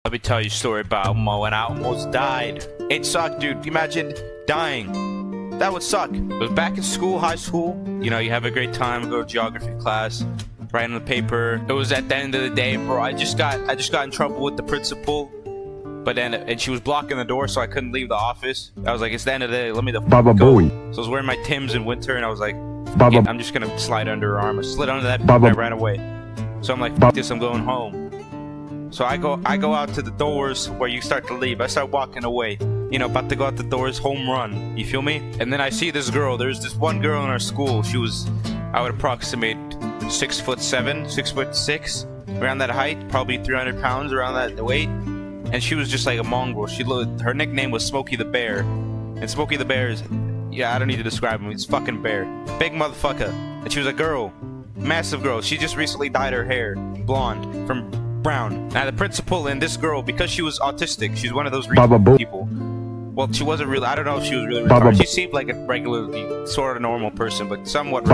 Let me tell you a story about when I almost died. It sucked, dude. Imagine dying. That would suck. It was back in school, high school. You know, you have a great time, go to geography class, write on the paper. It was at the end of the day, bro. I just got in trouble with the principal. But then, and she was blocking the door, so I couldn't leave the office. I was like, it's the end of the day. Let me go. So I was wearing my Timbs in winter, and I was like, I'm just gonna slide under her arm. I slid under that, and I ran away. So I'm like, fuck this, I'm going home. So I go out to the doors where you start to leave. I start walking away, you know, about to go out the doors, home run. You feel me? And then I see this girl. There's this one girl in our school. She was, I would approximate 6'7", 6'6", around that height, probably 300 pounds, around that weight. And she was just like a mongrel. Her nickname was Smokey the Bear. And Smokey the Bear is, yeah, I don't need to describe him. He's fucking bear, big motherfucker. And she was a girl, massive girl. She just recently dyed her hair blonde from brown. Now the principal and this girl, because she was autistic, she's one of those people. Well, she wasn't really, I don't know if she was really retarded. She seemed like a regularly sort of normal person, but somewhat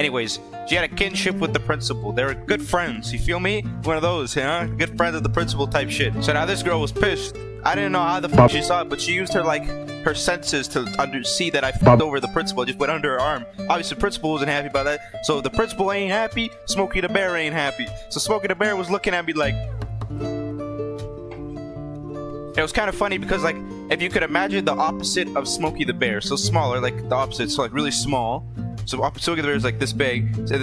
anyways, she had a kinship with the principal. They were good friends, you feel me? One of those, you know? Good friends of the principal type shit. So now this girl was pissed. I didn't know how the fuck she saw it, but she used her senses to see that I fucked over the principal. Just went under her arm. Obviously, the principal wasn't happy about that. So the principal ain't happy. Smokey the Bear ain't happy. So Smokey the Bear was looking at me like. It was kind of funny because, like, if you could imagine the opposite of Smokey the Bear, so smaller, like the opposite, so like really small. So Smokey the Bear is like this big. So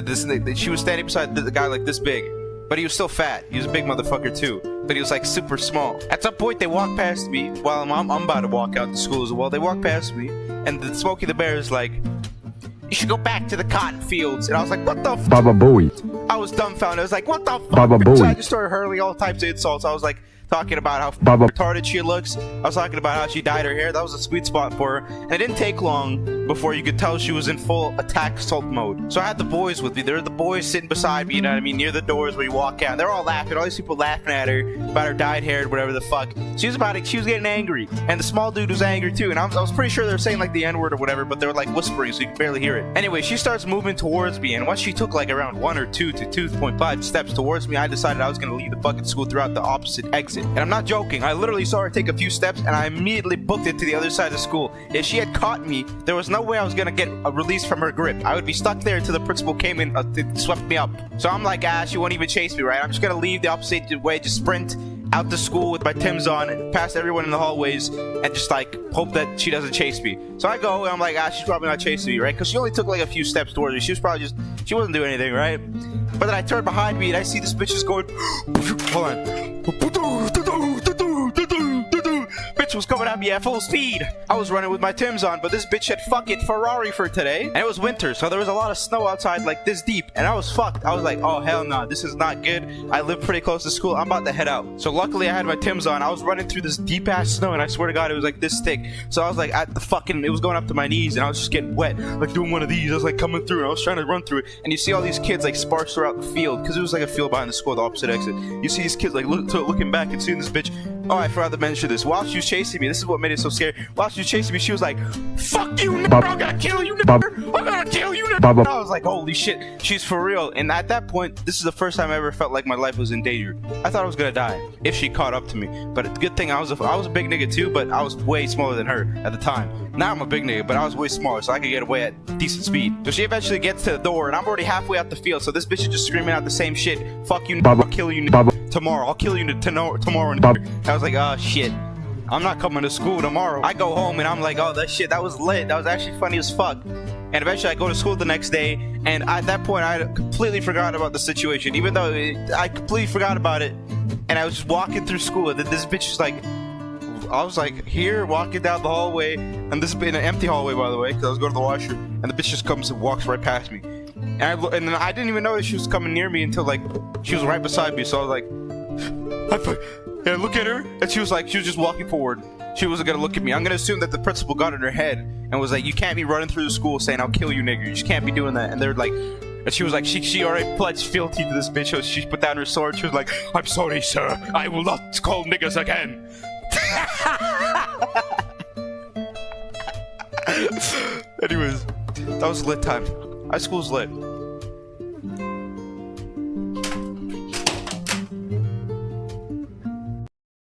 she was standing beside the guy like this big. But he was still fat. He was a big motherfucker too. But he was like super small. At some point they walked past me while I'm about to walk out to school as well. They walked past me and the Smokey the Bear is like, you should go back to the cotton fields. And I was like, what the f? Baba Booey. I was dumbfounded. I was like, what the f? Baba Booey. So I just started hurling all types of insults. I was like, talking about how retarded she looks. I was talking about how she dyed her hair. That was a sweet spot for her. And it didn't take long before you could tell she was in full attack assault mode. So I had the boys with me. There were the boys sitting beside me, you know what I mean, near the doors where you walk out. They're all laughing. All these people laughing at her about her dyed hair, whatever the fuck. She was getting angry. And the small dude was angry too. And I was pretty sure they were saying like the N-word or whatever, but they were like whispering so you could barely hear it. Anyway, she starts moving towards me. And once she took like around 1 or 2 to 2.5 steps towards me, I decided I was going to leave the fucking school throughout the opposite exit. And I'm not joking. I literally saw her take a few steps and I immediately booked it to the other side of the school. If she had caught me, there was no way I was gonna get a release from her grip. I would be stuck there until the principal came in and swept me up. So I'm like, she won't even chase me, right? I'm just gonna leave the opposite way, just sprint out the school with my Timbs on, past everyone in the hallways, and just like hope that she doesn't chase me. So I go and I'm like, she's probably not chasing me, right? Because she only took like a few steps towards me. She was probably she wasn't doing anything, right? But then I turn behind me and I see this bitch just going, hold on. Bitch was coming at me at full speed. I was running with my Timbs on, but this bitch had fucking Ferrari for today. And it was winter, so there was a lot of snow outside, like this deep. And I was fucked. I was like, oh hell no, this is not good. I live pretty close to school. I'm about to head out. So luckily I had my Timbs on. I was running through this deep ass snow, and I swear to God, it was like this thick. So I was like it was going up to my knees, and I was just getting wet, like doing one of these. I was like coming through, and I was trying to run through it. And you see all these kids like sparse throughout the field, because it was like a field behind the school, the opposite exit. You see these kids like looking back and seeing this bitch. Oh, I forgot to mention this. While she was chasing me, this is what made it so scary. While she was chasing me, she was like, fuck you, nigga, I'm gonna kill you, nigga, I'm gonna kill you, nigga. And I was like, holy shit, she's for real. And at that point, this is the first time I ever felt like my life was in danger. I thought I was gonna die if she caught up to me. But it's a good thing I was a big nigga too, but I was way smaller than her at the time. Now I'm a big nigga, but I was way smaller, so I could get away at decent speed. So she eventually gets to the door, and I'm already halfway out the field, so this bitch is just screaming out the same shit. Fuck you, I'll kill you tomorrow. I'll kill you tomorrow. And I was like, oh shit, I'm not coming to school tomorrow. I go home and I'm like, oh, that was lit. That was actually funny as fuck. And eventually I go to school the next day, and at that point I completely forgot about the situation, even though I completely forgot about it. And I was just walking through school, and then this bitch is like, I was like here walking down the hallway, and this has been an empty hallway, by the way, because I was going to the washroom, and the bitch just comes and walks right past me. And then I didn't even know that she was coming near me until like she was right beside me. So I was like, and I look at her, and she was just walking forward. She wasn't gonna look at me. I'm gonna assume that the principal got in her head and was like, you can't be running through the school saying I'll kill you, nigga. You just can't be doing that. And they're like, and she was like, she already pledged fealty to this bitch. So she put down her sword. She was like, I'm sorry, sir. I will not call niggas again. Anyways, that was lit time. High school's lit.